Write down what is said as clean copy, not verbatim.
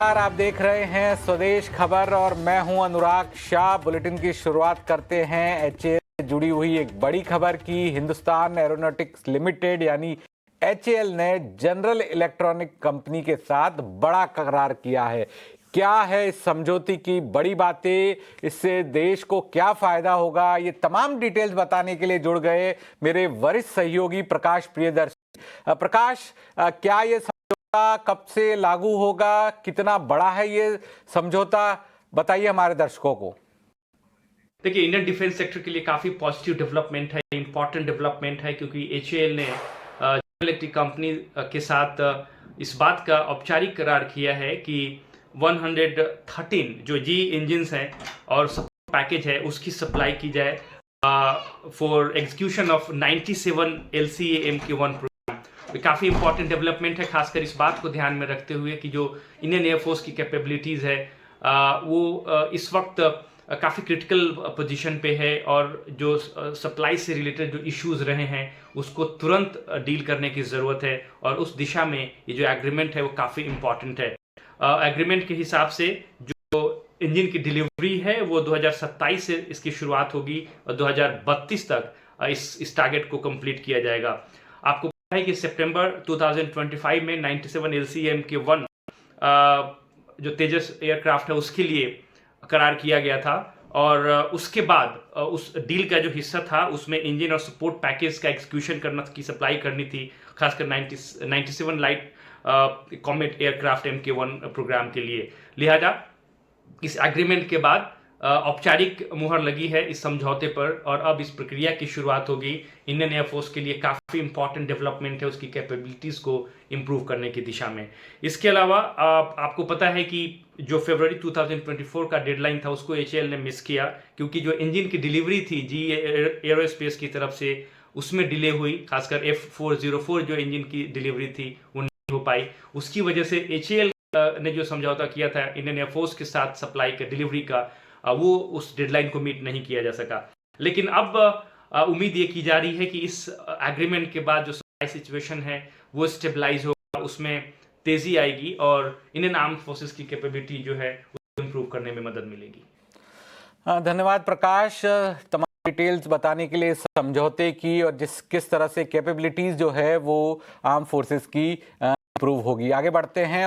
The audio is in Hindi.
आप देख रहे हैं स्वदेश खबर और मैं हूं अनुराग शाह। बुलेटिन की शुरुआत करते हैं एचएएल से जुड़ी हुई एक बड़ी खबर की। हिंदुस्तान एरोनॉटिक्स लिमिटेड यानी एचएएल ने जनरल इलेक्ट्रॉनिक कंपनी के साथ बड़ा करार किया है। क्या है इस समझौते की बड़ी बातें, इससे देश को क्या फायदा होगा, ये तमाम डिटेल्स बताने के लिए जुड़ गए मेरे वरिष्ठ सहयोगी प्रकाश प्रियदर्शी। प्रकाश, क्या ये कब से लागू होगा, कितना बड़ा है ये समझौता, बताइए हमारे दर्शकों को। देखिए, इंडियन डिफेंस सेक्टर के लिए काफ़ी पॉजिटिव डेवलपमेंट है, इंपॉर्टेंट डेवलपमेंट है, क्योंकि एचएएल ने जनरल इलेक्ट्रिक कंपनी के साथ इस बात का औपचारिक करार किया है कि 113 जो जी इंजन्स हैं और सपोर्ट पैकेज है उसकी सप्लाई की जाए for execution of 97 LCA MK1 programme. काफ़ी इंपॉर्टेंट डेवलपमेंट है, खासकर इस बात को ध्यान में रखते हुए कि जो इंडियन एयरफोर्स की कैपेबिलिटीज़ है वो इस वक्त काफ़ी क्रिटिकल पोजीशन पे है और जो सप्लाई से रिलेटेड जो इश्यूज रहे हैं उसको तुरंत डील करने की ज़रूरत है और उस दिशा में ये जो एग्रीमेंट है वो काफ़ी इम्पॉर्टेंट है। एग्रीमेंट के हिसाब से जो इंजन की डिलीवरी है वो 2027 से इसकी शुरुआत होगी और 2032 तक इस टारगेट को कंप्लीट किया जाएगा। आपको पता है कि सितंबर 2025 में 97 LCA MK1 जो तेजस एयरक्राफ्ट है उसके लिए करार किया गया था और उसके बाद उस डील का जो हिस्सा था उसमें इंजन और सपोर्ट पैकेज का एग्जीक्यूशन करना की सप्लाई करनी थी, खासकर 97 light comet aircraft MK1 programme के लिए। लिहाजा इस एग्रीमेंट के बाद औपचारिक मुहर लगी है इस समझौते पर और अब इस प्रक्रिया की शुरुआत होगी। इंडियन एयरफोर्स के लिए काफ़ी इंपॉर्टेंट डेवलपमेंट है उसकी कैपेबिलिटीज़ को इम्प्रूव करने की दिशा में। इसके अलावा आपको पता है कि जो फरवरी 2024 का डेडलाइन था उसको एचएएल ने मिस किया, क्योंकि जो इंजन की डिलीवरी थी जी एरोस्पेस की तरफ से उसमें डिले हुई, खासकर F404 जो इंजन की डिलीवरी थी वो नहीं हो पाई। उसकी वजह से एचएएल ने जो समझौता किया था इंडियन एयरफोर्स के साथ सप्लाई के डिलीवरी का वो उस डेडलाइन को मीट नहीं किया जा सका। लेकिन अब उम्मीद ये की जा रही है कि इस एग्रीमेंट के बाद जो सप्लाई सिचुएशन है वो स्टेबलाइज होगा, उसमें तेजी आएगी और इंडियन आर्म फोर्सेस की कैपेबिलिटी जो है उसको इम्प्रूव करने में मदद मिलेगी। धन्यवाद प्रकाश, तमाम डिटेल्स बताने के लिए समझौते की और किस तरह से कैपेबिलिटीज जो है वो आर्म फोर्सेस की इम्प्रूव होगी। आगे बढ़ते हैं।